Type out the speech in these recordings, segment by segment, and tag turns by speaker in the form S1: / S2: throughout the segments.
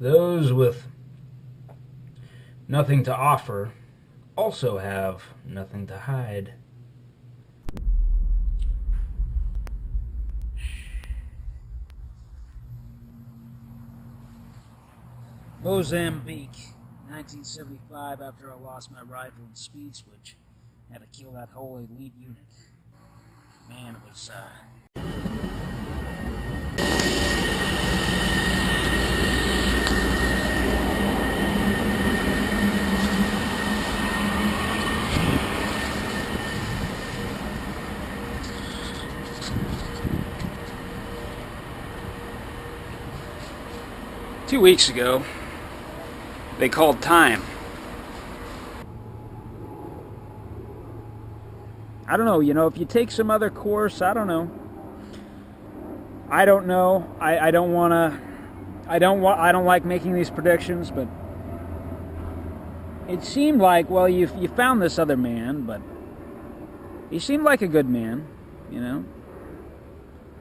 S1: Those with nothing to offer also have nothing to hide. Mozambique, 1975, after I lost my rifle and speed switch. Had to kill that whole elite unit. Man, it was, 2 weeks ago, they called time. I don't know, if you take some other course, I don't know. I don't like making these predictions, but it seemed like, well, you found this other man, but he seemed like a good man,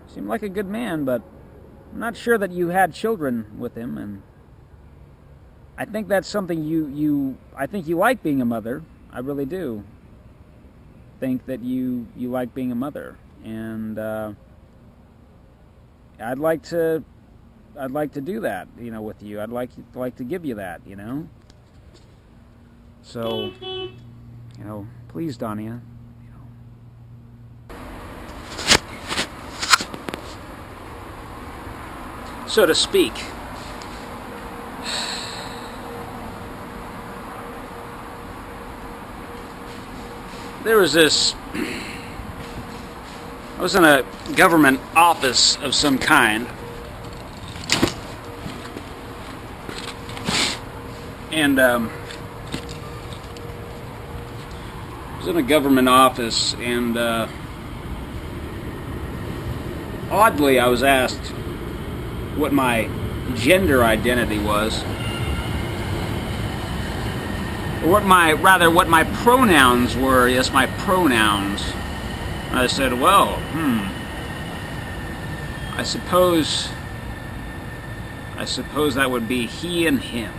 S1: Seemed like a good man, but I'm not sure that you had children with him, and I think that's something I think you like being a mother. I really do think that you like being a mother, and I'd like to do that, with you. I'd like to give you that, So, please, Dania, so to speak. There was this, I was in a government office of some kind, and I was in a government office, and oddly I was asked what my gender identity was, or what my pronouns were. Yes, my pronouns. And I said, well, I suppose that would be he and him,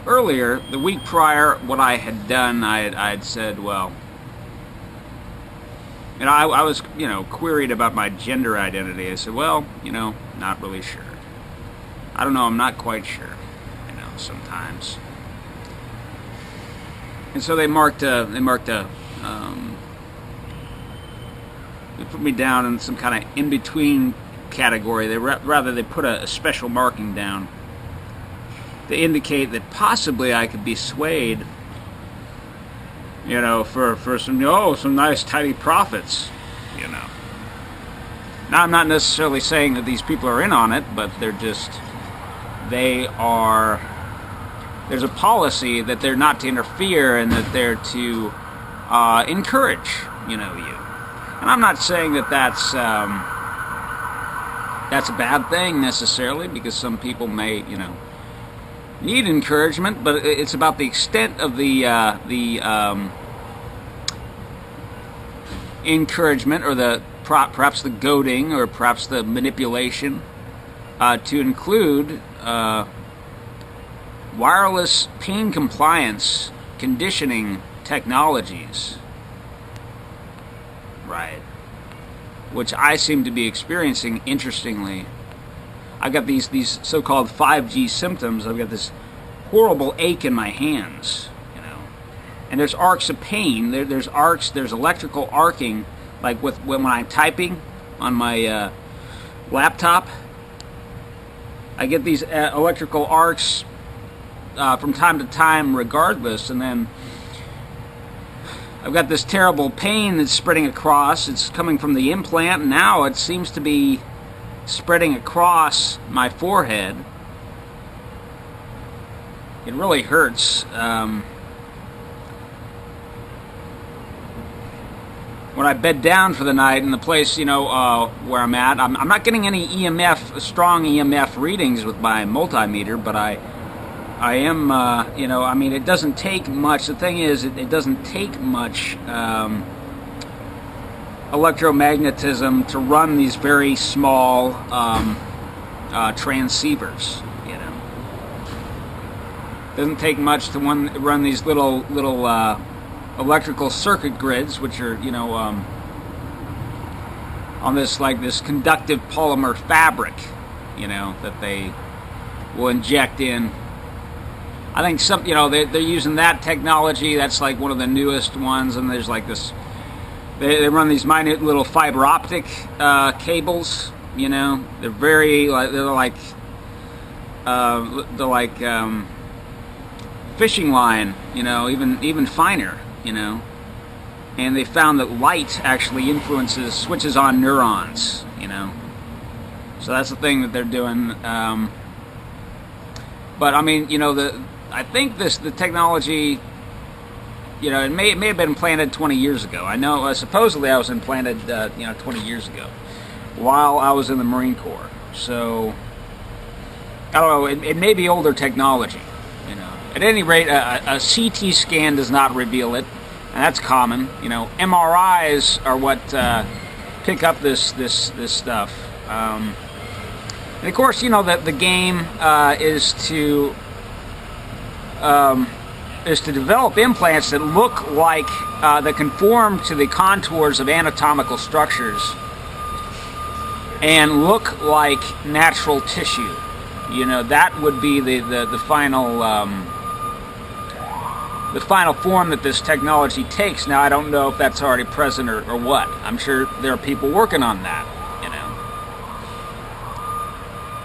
S1: earlier, the week prior, what I had done, I had said, well, I was, queried about my gender identity. I said, well, not really sure. I don't know, I'm not quite sure, sometimes. And so they put me down in some kind of in-between category. They put a special marking down to indicate that possibly I could be swayed, for some nice tidy profits, Now, I'm not necessarily saying that these people are in on it, but there's a policy that they're not to interfere and that they're to encourage, you. And I'm not saying that that's a bad thing necessarily, because some people may, need encouragement, but it's about the extent of the encouragement, or perhaps the goading, or perhaps the manipulation, to include wireless pain compliance conditioning technologies, right? Which I seem to be experiencing. Interestingly, I've got these so-called 5G symptoms. I've got this horrible ache in my hands, and there's arcs of pain. There's electrical arcing, like when I'm typing on my laptop. I get these electrical arcs from time to time regardless, and then I've got this terrible pain that's spreading across. It's coming from the implant, and now it seems to be spreading across my forehead. It really hurts. When I bed down for the night in the place, where I'm at, I'm not getting any strong EMF readings with my multimeter, but I am, you know, I mean, it doesn't take much. The thing is, it doesn't take much electromagnetism to run these very small transceivers. You know, doesn't take much to run these little electrical circuit grids, which are, you know, on this conductive polymer fabric, you know, that they will inject in. I think you know, they're using that technology. That's like one of the newest ones, and there's like this. They run these minute little fiber optic cables. You know, they're very they're like fishing line. You know, even finer. You know, and they found that light actually switches on neurons. You know, so that's the thing that they're doing. But I mean, you know, I think the technology, you know, it may have been implanted 20 years ago. I know supposedly I was implanted, you know, 20 years ago, while I was in the Marine Corps. So I don't know. It may be older technology. You know, at any rate, a CT scan does not reveal it, and that's common. You know, MRIs are what pick up this stuff. And of course, you know that the game is to develop implants that look like that conform to the contours of anatomical structures and look like natural tissue. You know, that would be the final form that this technology takes. Now, I don't know if that's already present or what. I'm sure there are people working on that.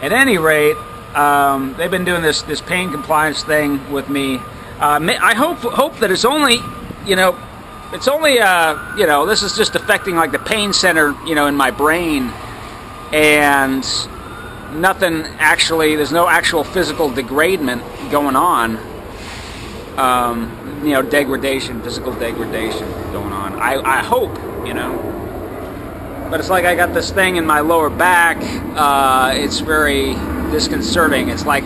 S1: At any rate, they've been doing this pain compliance thing with me. I hope that it's only, you know, you know, this is just affecting like the pain center, you know, in my brain, and nothing actually. There's no actual physical degradement going on. You know, physical degradation going on. I hope, you know. But it's like I got this thing in my lower back. It's very disconcerting. It's like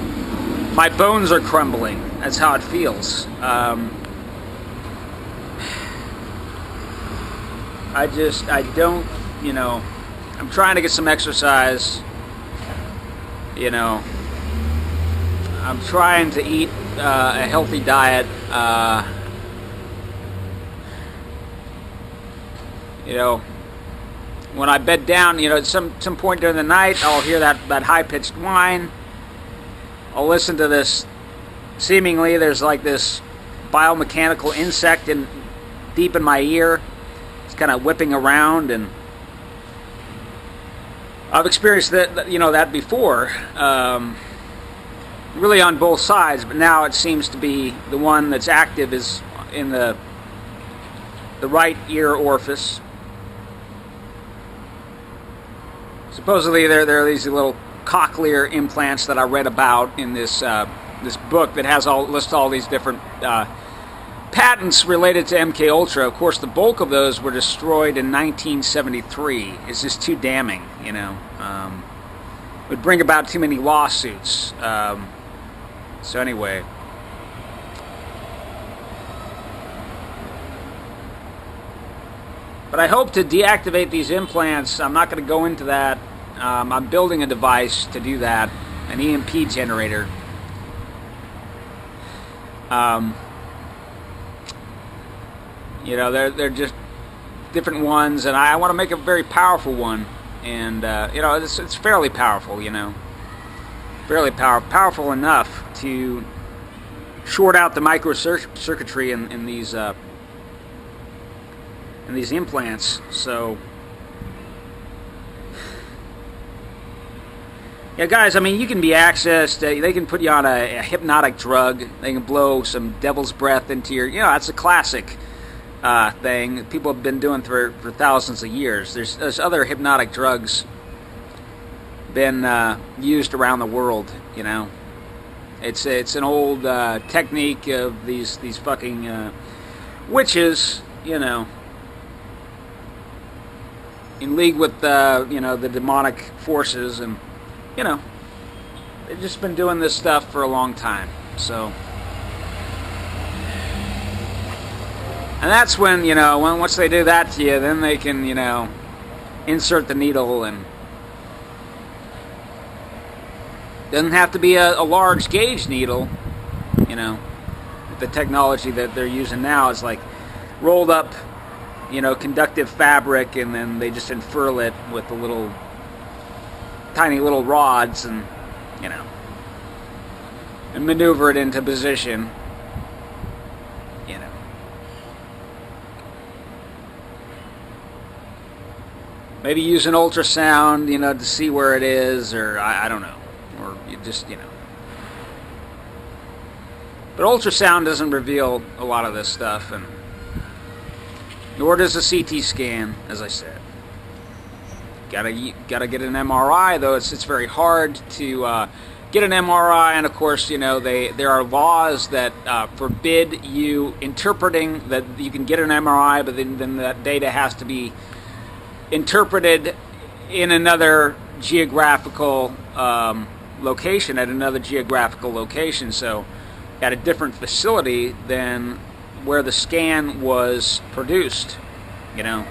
S1: my bones are crumbling. That's how it feels. I don't, you know, I'm trying to get some exercise. You know, I'm trying to eat a healthy diet. You know, when I bed down, you know, at some point during the night, I'll hear that high-pitched whine. I'll listen to this. Seemingly, there's like this biomechanical insect deep in my ear. It's kind of whipping around, and I've experienced that, you know, that before. Really on both sides, but now it seems to be the one that's active is in the right ear orifice. Supposedly there are these little cochlear implants that I read about in this this book that lists all these different patents related to MK Ultra. Of course, the bulk of those were destroyed in 1973. It's just too damning, you know. It would bring about too many lawsuits. So anyway. But I hope to deactivate these implants. I'm not going to go into that. I'm building a device to do that, an EMP generator. You know, they're just different ones, and I want to make a very powerful one. And you know, it's fairly powerful. You know, fairly powerful enough to short out the microcircuitry in these implants. So yeah, guys, I mean, you can be accessed. They can put you on a hypnotic drug. They can blow some devil's breath into your, you know, that's a classic thing people have been doing for thousands of years. There's other hypnotic drugs been used around the world, you know. It's an old technique of these fucking witches, you know, in league with you know, the demonic forces, and you know, they've just been doing this stuff for a long time. So, and that's when, you know, once they do that to you, then they can, you know, insert the needle, and doesn't have to be a large gauge needle, you know. The technology that they're using now is like rolled up, you know, conductive fabric, and then they just unfurl it with the little tiny little rods, and, you know, and maneuver it into position, you know. Maybe use an ultrasound, you know, to see where it is, or I don't know, or you just, you know. But ultrasound doesn't reveal a lot of this stuff, and nor does a CT scan, as I said. Gotta get an MRI, though. It's very hard to get an MRI, and of course, you know, there are laws that forbid you interpreting that you can get an MRI, but then that data has to be interpreted in another geographical location, at another geographical location. So, at a different facility than where the scan was produced, you know,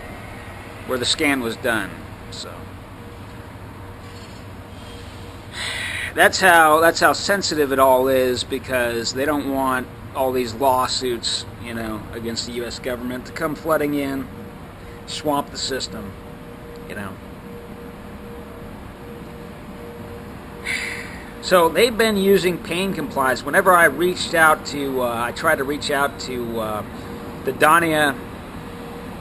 S1: where the scan was done. So that's how sensitive it all is, because they don't want all these lawsuits, you know, against the U.S. government to come flooding in, swamp the system, you know. So they've been using pain compliance. Whenever I reached out to, I tried to reach out to the Dania,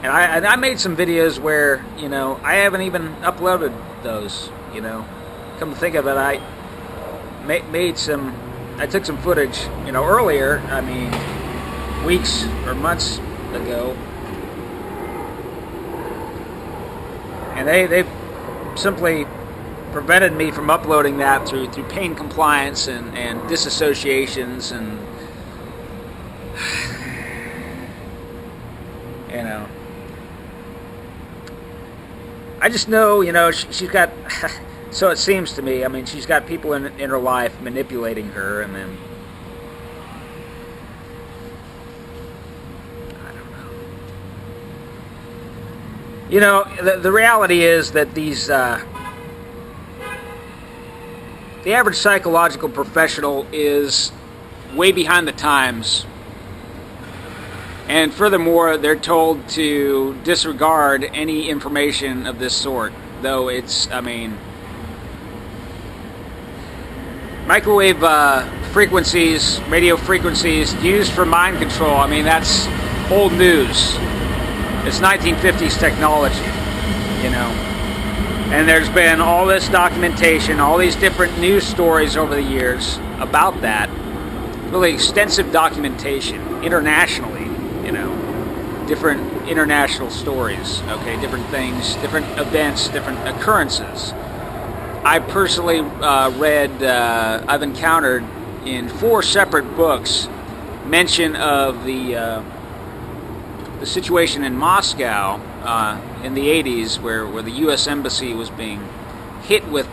S1: and I made some videos where, you know, I haven't even uploaded those, you know. Come to think of it, I took some footage, you know, earlier, I mean, weeks or months ago, and they've simply prevented me from uploading that through pain compliance and disassociations, and you know, I just know, you know, she's got, so it seems to me, I mean, she's got people in her life manipulating her, and then I don't know. You know, the reality is that these the average psychological professional is way behind the times, and furthermore, they're told to disregard any information of this sort, though it's, I mean, microwave frequencies, radio frequencies used for mind control, I mean, that's old news. It's 1950s technology, you know. And there's been all this documentation, all these different news stories over the years about that. Really extensive documentation internationally, you know. Different international stories, okay, different things, different events, different occurrences. I personally I've encountered in 4 separate books mention of the situation in Moscow in the 80s, where the U.S. Embassy was being hit with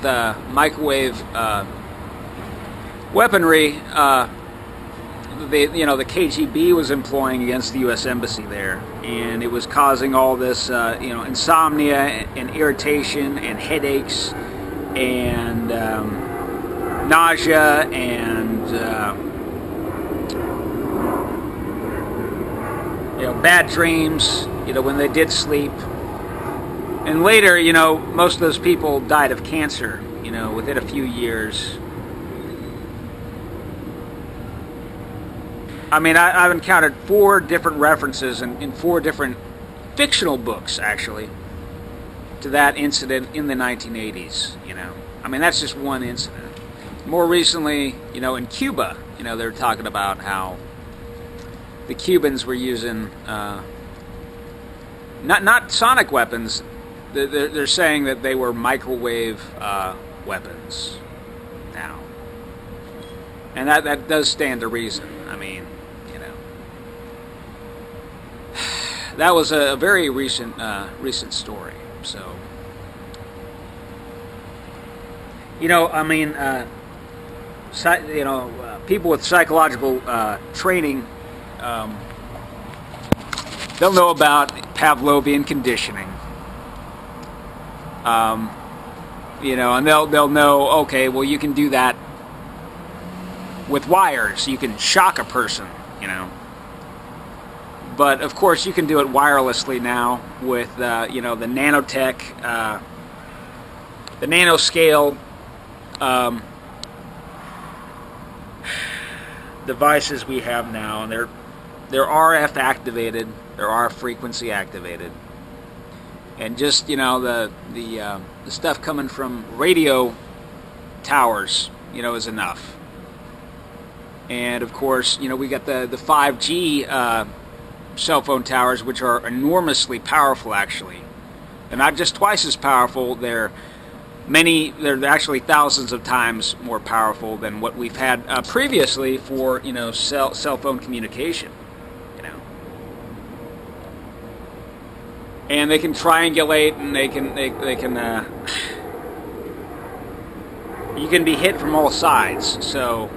S1: microwave weaponry. The KGB was employing against the U.S. Embassy there, and it was causing all this, insomnia and irritation and headaches and nausea and bad dreams, when they did sleep. And later, most of those people died of cancer, within a few years. I mean, I've encountered 4 different references in 4 different fictional books, actually, to that incident in the 1980s, I mean, that's just one incident. More recently, in Cuba, they were talking about how the Cubans were using not sonic weapons. They're saying that they were microwave weapons now, and that does stand to reason. I mean, that was a very recent story. So, people with psychological training, they'll know about Pavlovian conditioning. And they'll know, okay, well, you can do that with wires. You can shock a person, But of course, you can do it wirelessly now with the nanotech, the nanoscale devices we have now, and they're RF activated, they're RF frequency activated, and just the stuff coming from radio towers, is enough. And of course, we got the 5G cell phone towers, which are enormously powerful, actually. They're not just twice as powerful, they're actually thousands of times more powerful than what we've had previously for cell phone communication. And they can triangulate, and they can you can be hit from all sides. So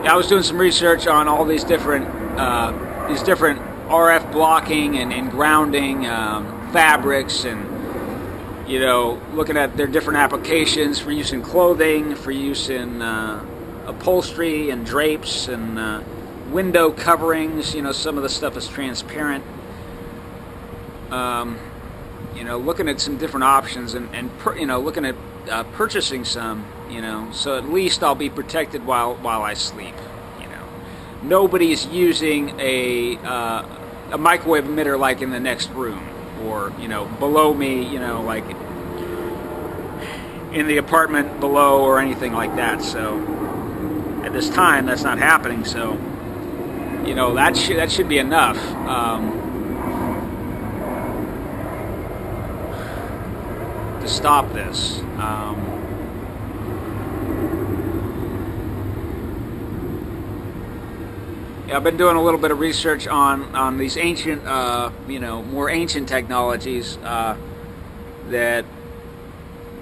S1: I was doing some research on all these different RF blocking and grounding fabrics, and looking at their different applications for use in clothing, for use in upholstery and drapes and window coverings. Some of the stuff is transparent. Looking at some different options and looking at purchasing some, so at least I'll be protected while I sleep. Nobody's using a microwave emitter like in the next room, or below me, like in the apartment below, or anything like that. So at this time, that's not happening. So that should be enough. To stop this. I've been doing a little bit of research on these ancient, more ancient technologies that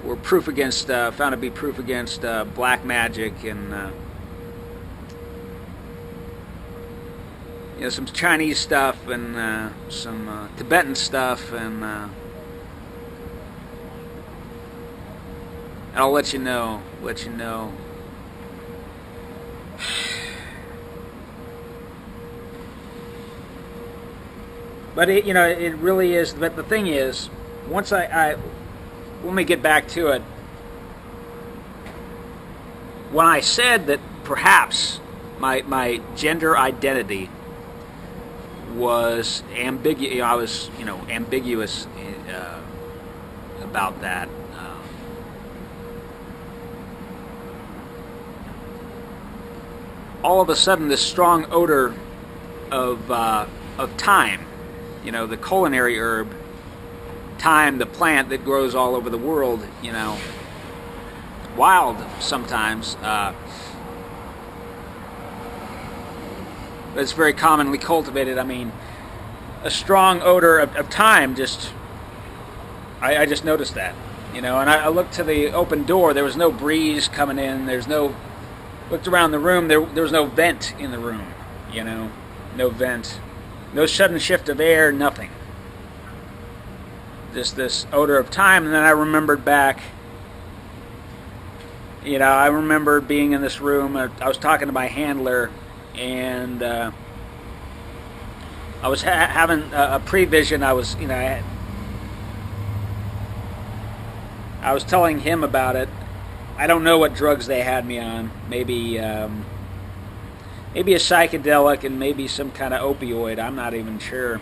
S1: were proof against, found to be proof against black magic, and some Chinese stuff, and some Tibetan stuff, and I'll let you know. But it really is. But the thing is, once let me get back to it. When I said that perhaps my gender identity was ambiguous, I was ambiguous about that. All of a sudden, this strong odor of thyme, the culinary herb, thyme, the plant that grows all over the world, wild sometimes, but it's very commonly cultivated. I mean, a strong odor of thyme, I just noticed that, and I looked to the open door. There was no breeze coming in. Looked around the room, there was no vent in the room, no vent, no sudden shift of air, nothing. Just this odor of thyme. And then I remembered back, I remember being in this room. I was talking to my handler, and I was having a prevision. I was, I was telling him about it. I don't know what drugs they had me on. Maybe a psychedelic, and maybe some kind of opioid. I'm not even sure.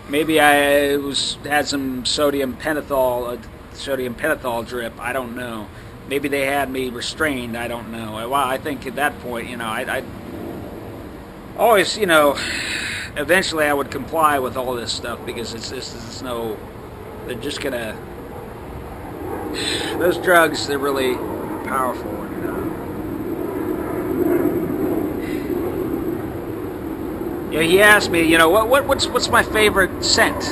S1: Maybe I had some sodium pentothal drip. I don't know. Maybe they had me restrained. I don't know. Well, I think at that point, I always, eventually I would comply with all this stuff, because it's they're just gonna, those drugs, they're really powerful. And, he asked me, what's my favorite scent,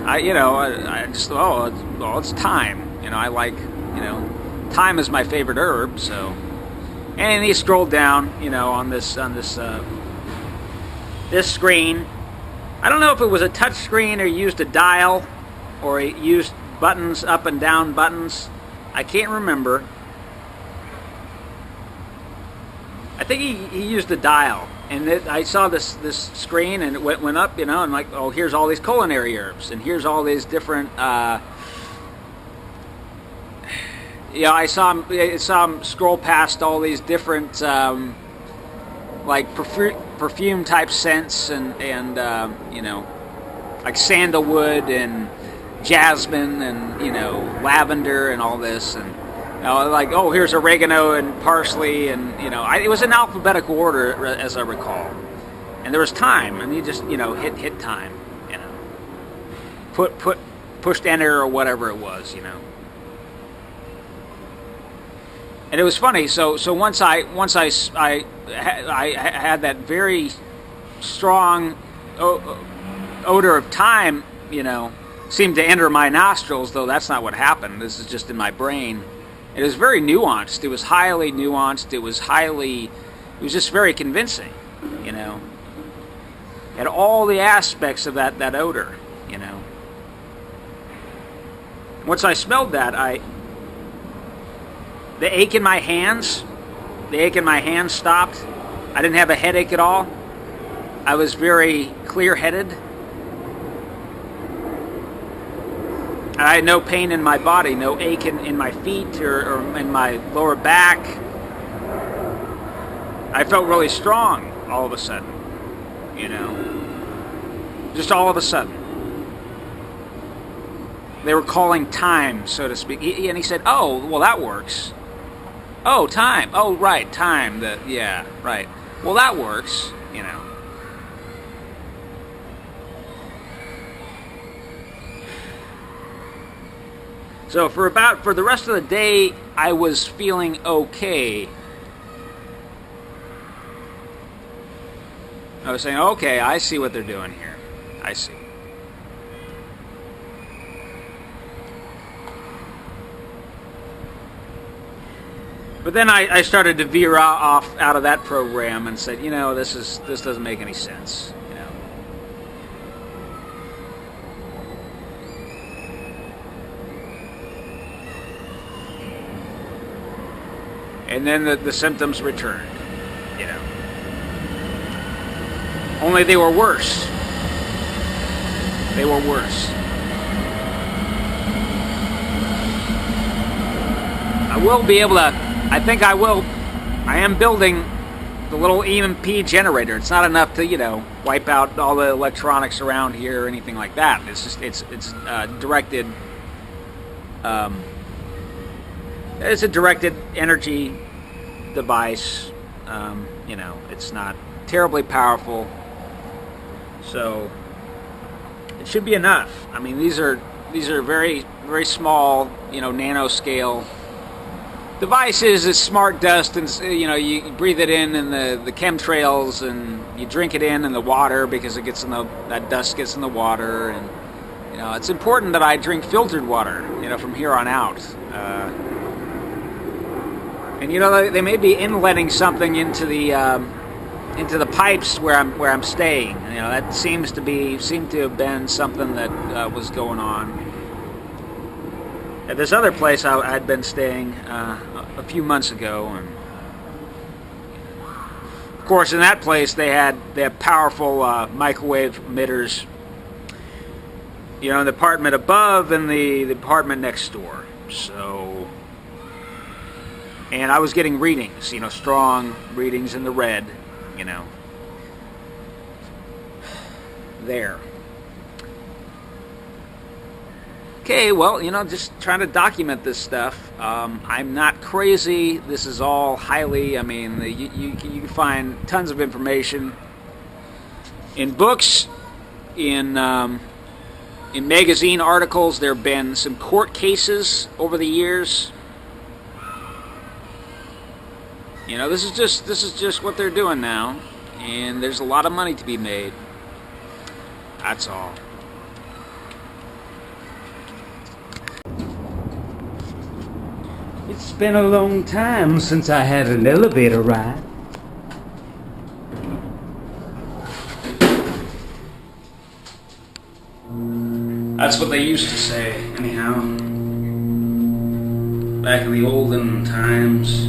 S1: I just thought, it's thyme. I like, thyme is my favorite herb. So, and he scrolled down, on this this screen. I don't know if it was a touch screen or he used a dial or he used buttons, up and down buttons. I can't remember. I think he used a dial, and I saw this screen, and it went up, and like, oh, here's all these culinary herbs, and here's all these different. I saw him scroll past all these different like perfume type scents, and like sandalwood and jasmine and lavender and all this, and like, oh, here's oregano and parsley, and it was in alphabetical order as I recall, and there was thyme, and you just hit thyme, pushed enter or whatever it was, and it was funny. So once I had that very strong odor of thyme, seemed to enter my nostrils, though that's not what happened. This is just in my brain. It was very nuanced. It was highly nuanced. It was just very convincing, Had all the aspects of that odor, Once I smelled that, the ache in my hands stopped. I didn't have a headache at all. I was very clear-headed. I had no pain in my body, no ache in my feet or in my lower back. I felt really strong all of a sudden, just all of a sudden. They were calling time, so to speak, and he said, "Oh, well, that works." Oh, time. Oh, right, time. Yeah, right. Well, that works, So for the rest of the day, I was feeling okay. I was saying, okay, I see what they're doing here. I see. But then I started to veer off out of that program and said, this doesn't make any sense. And then the symptoms returned, Only they were worse. They were worse. I will be able to, I think I will, I am building the little EMP generator. It's not enough to, wipe out all the electronics around here or anything like that. It's just, it's directed, it's a directed energy device. It's not terribly powerful, so it should be enough. I mean, these are very, very small, nanoscale devices. It's smart dust, and you breathe it in the chemtrails, and you drink it in the water because it gets that dust gets in the water, and it's important that I drink filtered water, from here on out. And they may be inletting something into the pipes where I'm staying. That seemed to have been something that was going on. At this other place I'd been staying a few months ago, and of course in that place they have powerful microwave emitters. In the apartment above and the apartment next door. So. And I was getting readings, strong readings in the red, there. Okay, well, just trying to document this stuff. I'm not crazy. This is all highly, you can find tons of information in books, in magazine articles. There have been some court cases over the years. This is just what they're doing now, and there's a lot of money to be made. That's all.
S2: It's been a long time since I had an elevator ride.
S1: That's what they used to say, anyhow. Back in the olden times.